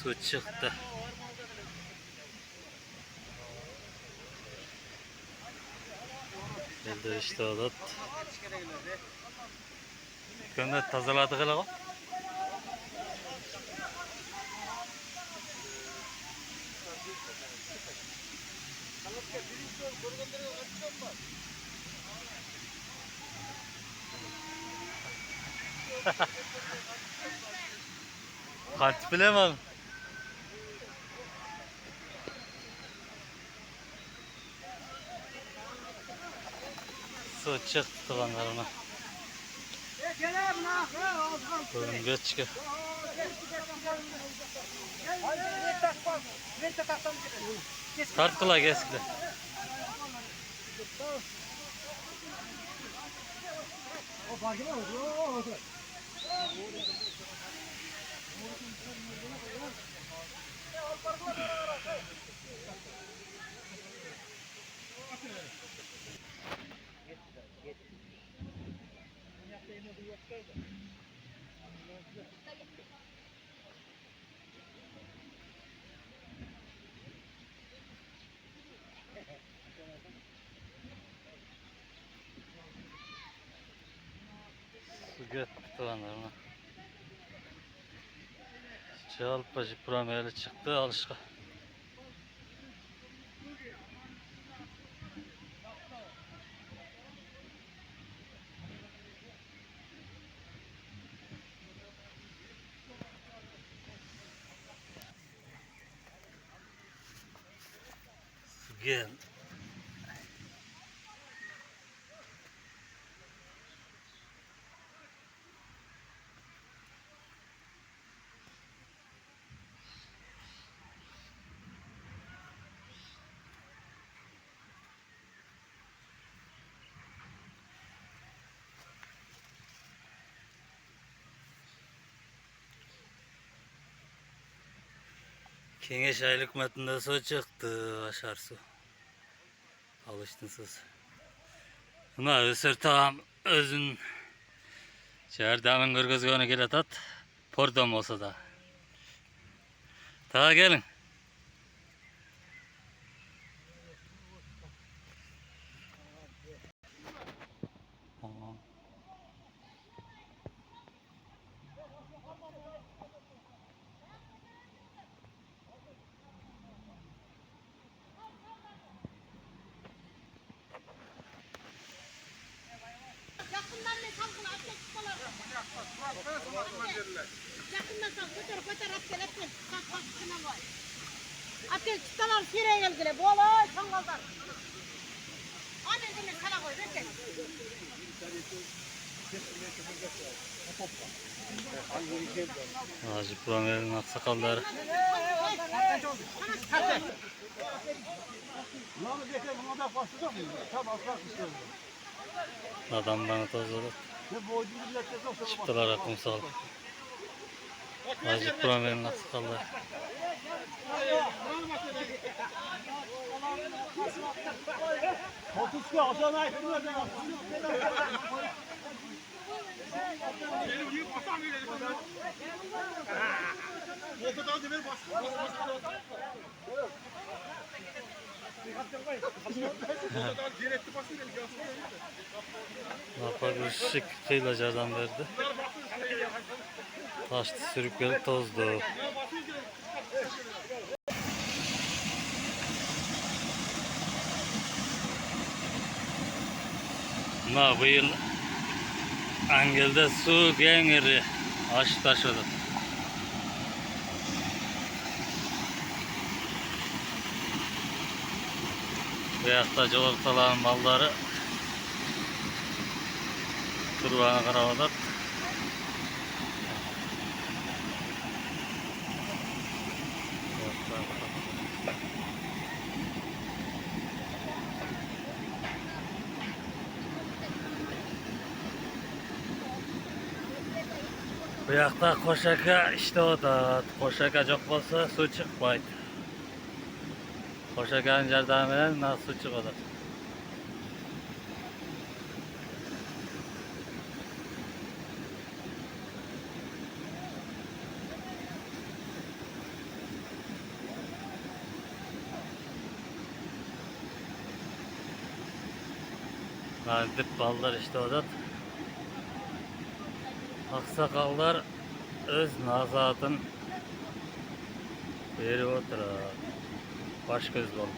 Su çıktı. Geldi işte o da. Gönder tazaladık hele o. Kaç bilemem. Su çıktı kanlarına. Bugün geç ki. Tart kıla keskile. Su gitti kanlarına. Çalpacı prameli çıktı alışka. Su gel. Kengeş aylık metninde su çıktı. Aşar su. Alıştın siz. Buna ısır tamam özün. Şehirdemin kırgızgını gel at. Pordom olsa da. Ta gelin. Tamam. Yakından ne salgın atlet tutalar. Yakından sal götür atlet. Kalk şuna var. Atlet tutalar sireye gelgile. Boğala sangaldan. Hadi demir sana koy bekle. Hacı Puramel'in aksakalları. Adam bana tozladı. Çıktılar kumsal. Hacı Puramel'in aksakalları. Lapar ışık kıyılacadan verdi. Taştı sürükleri tozdu. Bu yıl Angel'de su gengiri aş taşıdı. Veyahut Cıvıktalan malları Turbanı Karavadat. Bu yakta koşaka işte o da koşaka çok olsa su çıkmaydı. Koşakanın yardımıyla nasıl su çıkmadı. Nadip ballar işte o da. Aksakallar öz nazatın beri otur. Baş göz balık.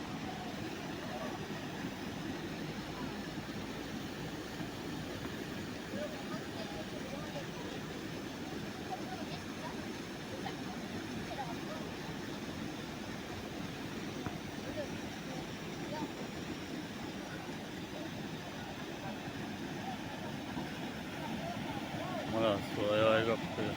Mana suya aygap diyor.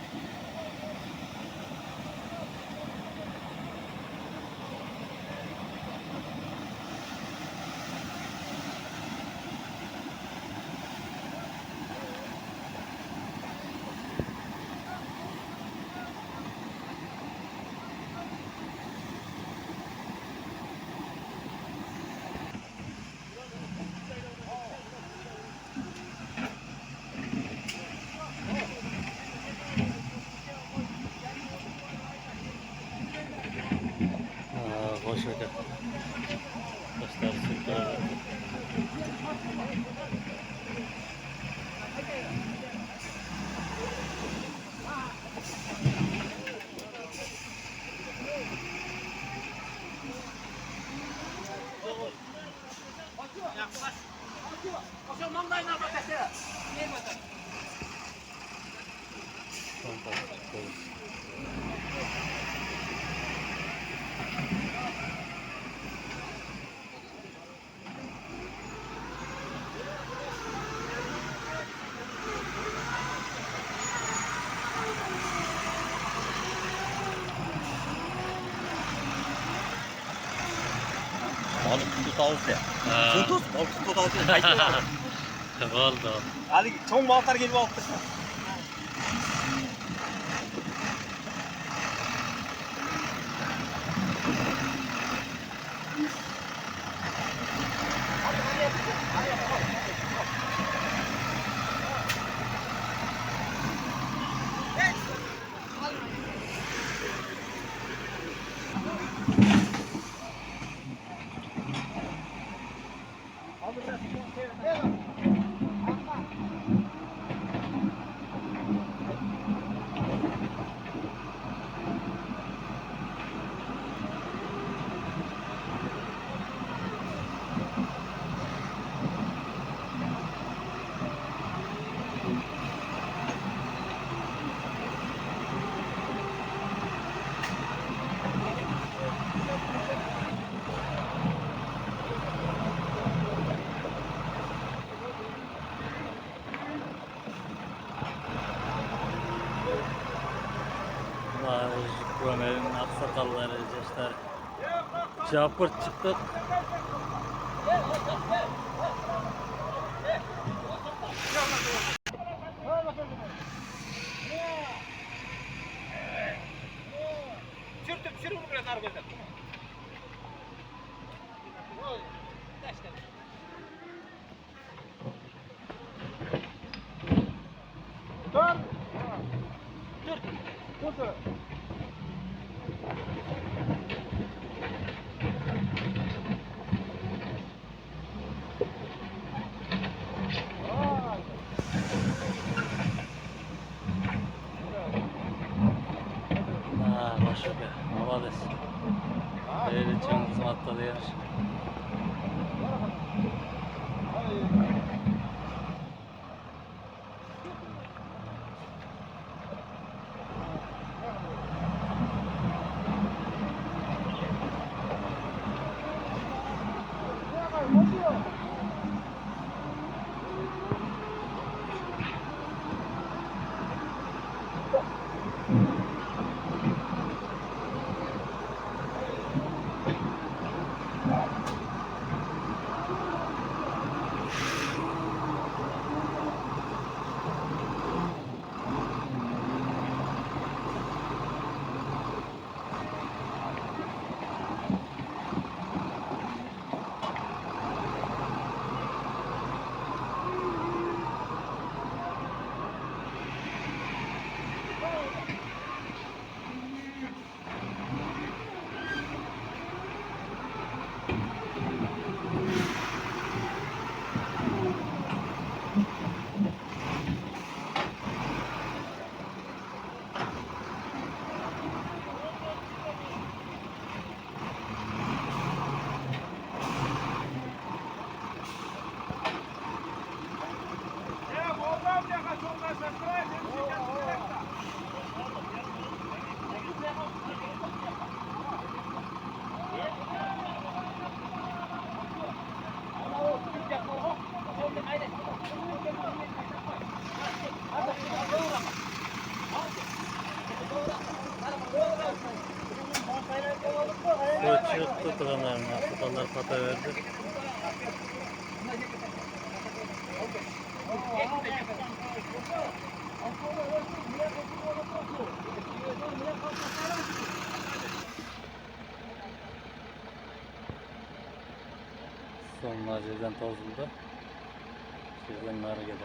Boş ver. Başlar süper. Balık tutalım ya. Tutus, balık tutalım. Oldu. Hadi çok balıklar geliyor altta. Ömer'in aksakalları, gençler. Çapır çıktık. Sür bunu biraz arabada. Dur. Turanlarına kupalar pata verdi. Sonlar yerden tozuldu. Yerden nar gelir.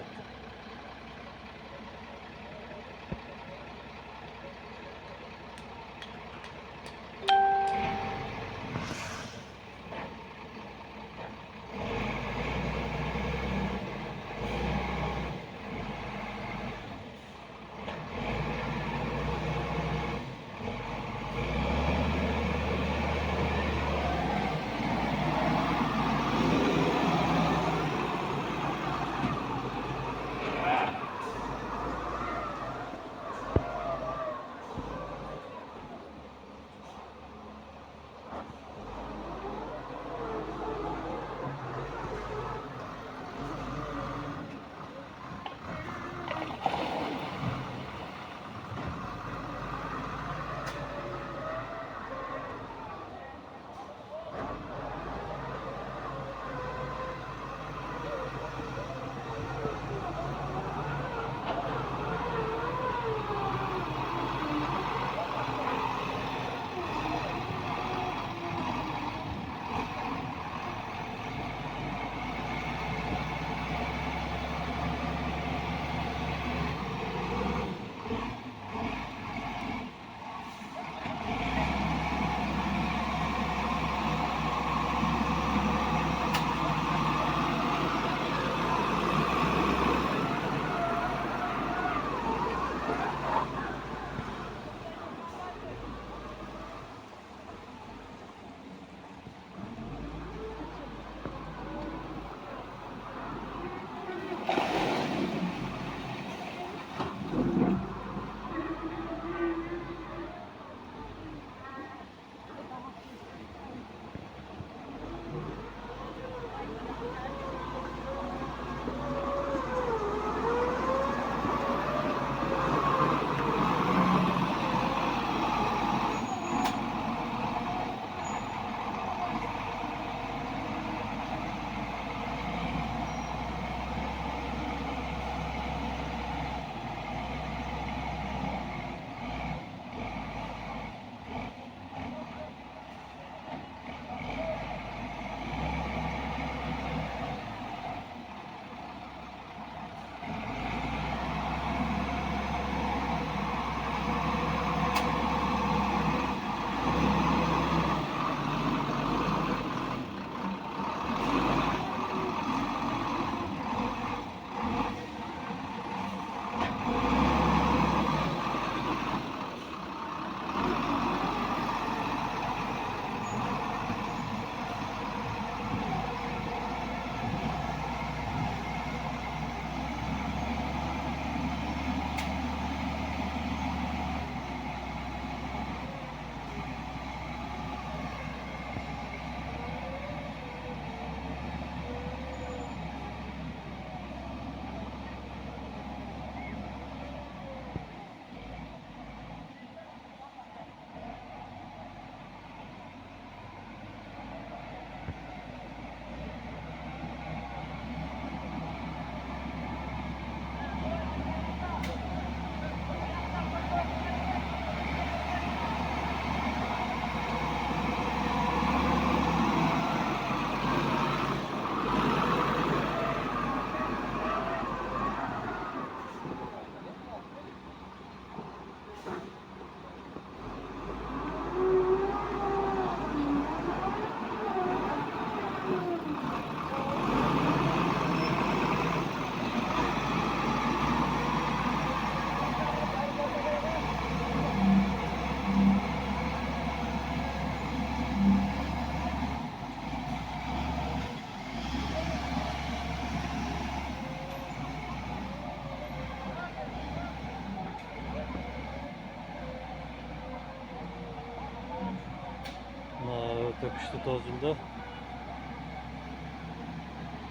Köpüşlü tozunda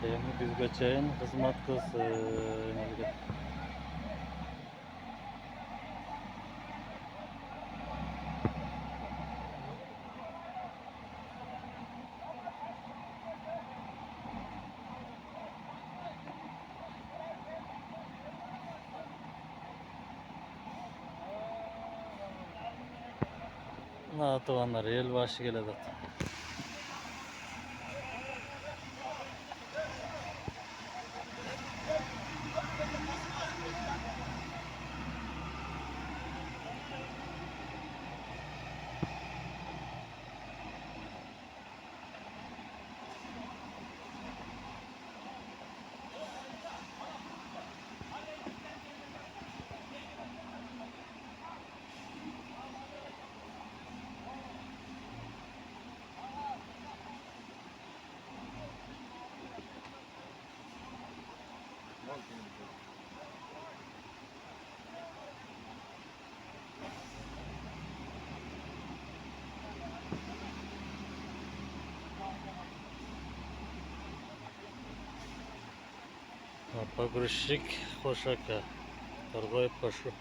Emri Büzgaçay'ın hizmet kızı. Atıvanlar el başı geledi. Pogrušik košaka, торгует пошу.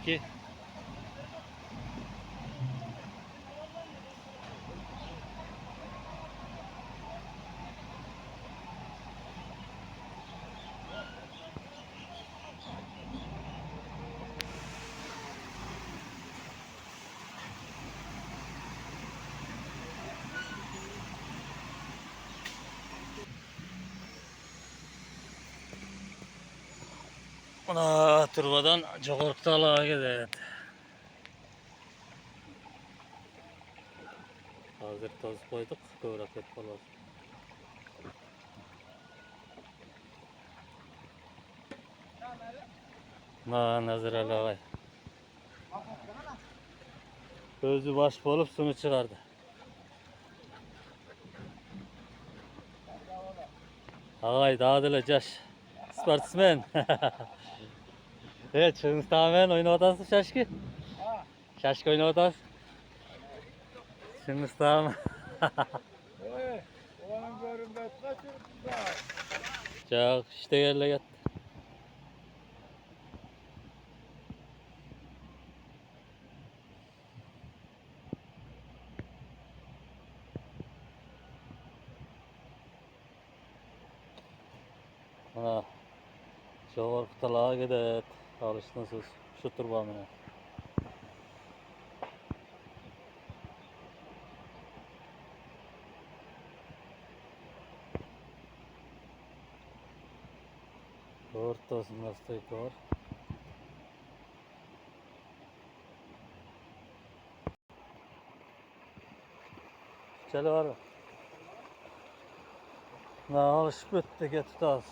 Çünkü buna turbadan Jogorukta alağa gidelim. Hazır toz koyduk, kıvrak et falan. Nazır alağay. Özü baş bolup sunu çıkardı. Ağay dağıdılı caş. Sportsmen. Evet, şimdi tamamen oynamadınsın şaşkı. Şaşkı oynamadınsın. Şimdi tamam. Oğlanın görünmez kaçırdın da. Çok işte yerle yat. Ha, Jogoruktalığa gidelim. Alıştın siz. Şu turbamına. Ortasında stayk var. Çeli var mı? Ne alışıp bitti ki tutaz.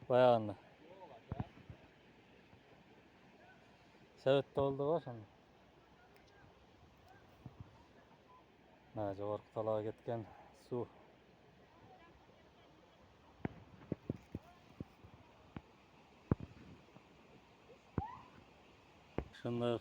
Bayanlı. Sevette oldu var şimdi. Ha, Jogoruktalığa gitken su. Şunları